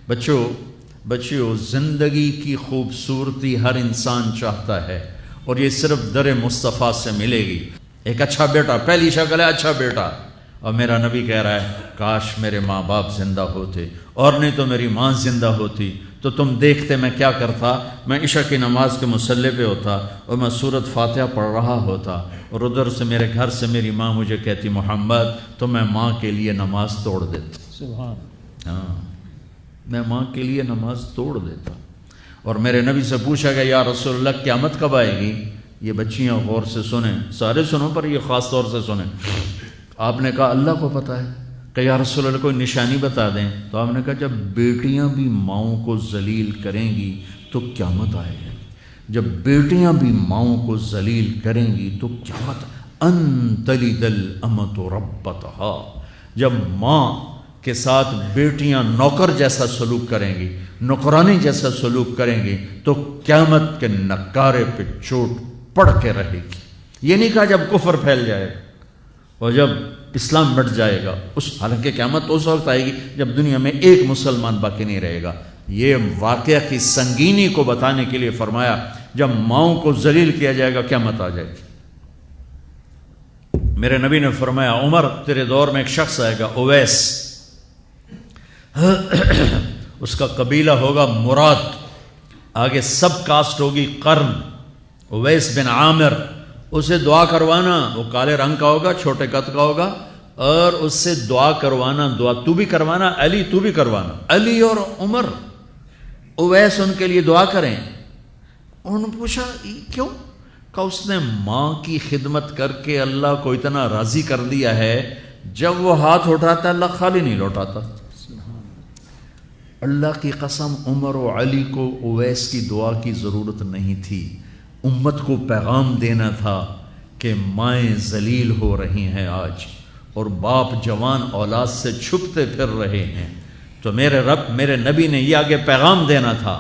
بچیوں زندگی کی خوبصورتی ہر انسان چاہتا ہے، اور یہ صرف در مصطفیٰ سے ملے گی۔ ایک اچھا بیٹا، پہلی شکل ہے اچھا بیٹا، اور میرا نبی کہہ رہا ہے کاش میرے ماں باپ زندہ ہوتے، اور نہیں تو میری ماں زندہ ہوتی تو تم دیکھتے میں کیا کرتا۔ میں عشاء کی نماز کے مصلی پہ ہوتا اور میں سورۃ فاتحہ پڑھ رہا ہوتا، اور ادھر سے میرے گھر سے میری ماں مجھے کہتی محمد، تو میں ماں کے لیے نماز توڑ دیتا۔ سبحان۔ ہاں، میں ماں کے لیے نماز توڑ دیتا۔ اور میرے نبی سے پوچھا گیا یا رسول اللہ قیامت کب آئے گی؟ یہ بچیاں غور سے سنیں، سارے سنو پر یہ خاص طور سے سنیں۔ آپ نے کہا اللہ کو پتہ ہے، کہ یا رسول اللہ کوئی نشانی بتا دیں۔ تو آپ نے کہا جب بیٹیاں بھی ماؤں کو ذلیل کریں گی تو قیامت آئے گی۔ جب بیٹیاں بھی ماؤں کو ذلیل کریں گی تو قیامت، ان تلد الامۃ ربتہا، جب ماں کے ساتھ بیٹیاں نوکر جیسا سلوک کریں گی، نوکرانی جیسا سلوک کریں گی تو قیامت کے نکارے پہ چوٹ پڑ کے رہے گی۔ یہ نہیں کہا جب کفر پھیل جائے اور جب اسلام مٹ جائے گا، حالانکہ قیامت اس وقت آئے گی جب دنیا میں ایک مسلمان باقی نہیں رہے گا۔ یہ واقعہ کی سنگینی کو بتانے کے لیے فرمایا جب ماؤں کو ذلیل کیا جائے گا قیامت آ جائے گی۔ میرے نبی نے فرمایا عمر تیرے دور میں ایک شخص آئے گا اویس، اس کا قبیلہ ہوگا مراد، آگے سب کاسٹ ہوگی قرن، اویس بن عامر، اسے دعا کروانا، وہ کالے رنگ کا ہوگا، چھوٹے قد کا ہوگا، اور اس سے دعا کروانا، دعا تو بھی کروانا، علی تو بھی کروانا، علی اور عمر، اویس ان کے لیے دعا کریں۔ انہوں نے پوچھا کیوں؟ کہ اس نے ماں کی خدمت کر کے اللہ کو اتنا راضی کر دیا ہے، جب وہ ہاتھ اٹھاتا اللہ خالی نہیں لوٹاتا۔ اللہ کی قسم عمر و علی کو اویس کی دعا کی ضرورت نہیں تھی، امت کو پیغام دینا تھا کہ مائیں ذلیل ہو رہی ہیں آج، اور باپ جوان اولاد سے چھپتے پھر رہے ہیں، تو میرے رب میرے نبی نے یہ آگے پیغام دینا تھا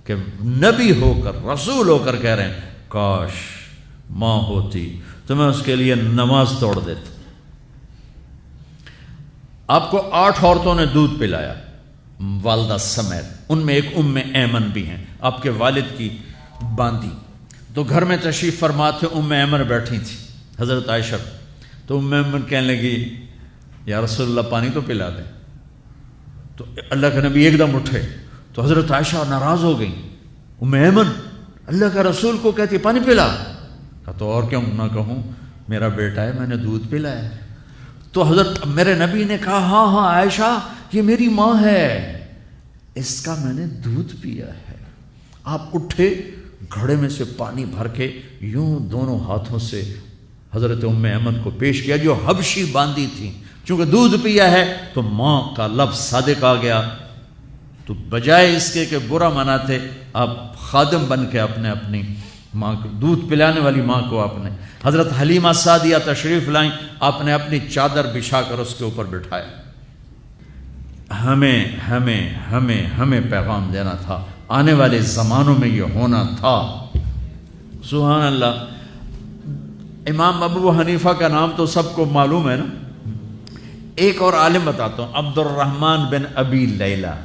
کہ نبی ہو کر رسول ہو کر کہہ رہے ہیں کاش ماں ہوتی تو میں اس کے لیے نماز توڑ دیتا۔ آپ کو 8 عورتوں نے دودھ پلایا والدہ سمیت، ان میں ایک ایمن بھی ہیں، آپ کے والد کی باندی، تو گھر میں تشریف فرما تھے، ایمن بیٹھی تھی حضرت عائشہ، تو ایمن کہنے لگی یا رسول اللہ پانی تو پلا دیں، تو اللہ کے نبی ایک دم اٹھے، تو حضرت عائشہ ناراض ہو گئی، ایمن اللہ کا رسول کو کہتی پانی پلا، کہا تو اور کیوں نہ کہوں، میرا بیٹا ہے میں نے دودھ پلایا ہے۔ تو حضرت میرے نبی نے کہا ہاں ہاں عائشہ یہ میری ماں ہے، اس کا میں نے دودھ پیا ہے۔ آپ اٹھے، گھڑے میں سے پانی بھر کے یوں دونوں ہاتھوں سے حضرت ایمن کو پیش کیا جو حبشی باندی تھی، چونکہ دودھ پیا ہے تو ماں کا لفظ صادق آ گیا، تو بجائے اس کے کہ برا مناتے آپ خادم بن کے اپنی ماں کو دودھ پلانے والی ماں کو آپ نے، حضرت حلیمہ سعدیہ تشریف لائیں، آپ نے اپنی چادر بچھا کر اس کے اوپر بٹھایا۔ ہمیں پیغام دینا تھا، آنے والے زمانوں میں یہ ہونا تھا۔ سبحان اللہ۔ امام ابو حنیفہ کا نام تو سب کو معلوم ہے نا، ایک اور عالم بتاتا ہوں، عبد الرحمن بن ابی لیلہ،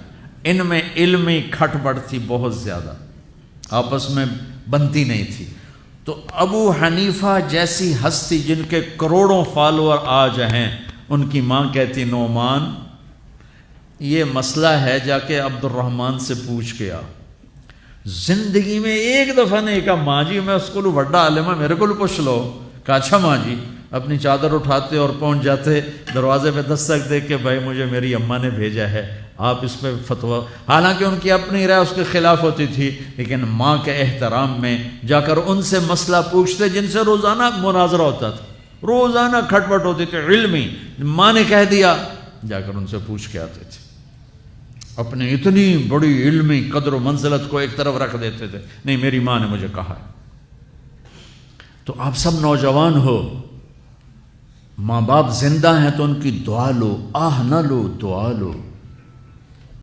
ان میں علمی کھٹ بڑھ تھی بہت زیادہ، آپس میں بنتی نہیں تھی، تو ابو حنیفہ جیسی ہستی جن کے کروڑوں فالوور آج ہیں، ان کی ماں کہتی نعمان یہ مسئلہ ہے جا کے عبد الرحمن سے پوچھ کے آ۔ زندگی میں ایک دفعہ نہیں کہا ماں جی میں اس کو بڑا عالم ہے میرے کو پوچھ لو، کہا اچھا ماں جی، اپنی چادر اٹھاتے اور پہنچ جاتے دروازے پہ دستک دے کے بھائی مجھے میری اماں نے بھیجا ہے، آپ اس پہ فتویٰ، حالانکہ ان کی اپنی رائے اس کے خلاف ہوتی تھی، لیکن ماں کے احترام میں جا کر ان سے مسئلہ پوچھتے جن سے روزانہ مناظرہ ہوتا تھا، روزانہ کھٹ پٹ ہوتی تھی علمی، ماں نے کہہ دیا جا کر ان سے پوچھ کے آتے تھے، اپنے اتنی بڑی علمی قدر و منزلت کو ایک طرف رکھ دیتے تھے، نہیں میری ماں نے مجھے کہا ہے۔ تو آپ سب نوجوان ہو، ماں باپ زندہ ہیں تو ان کی دعا لو، آہ نہ لو دعا لو۔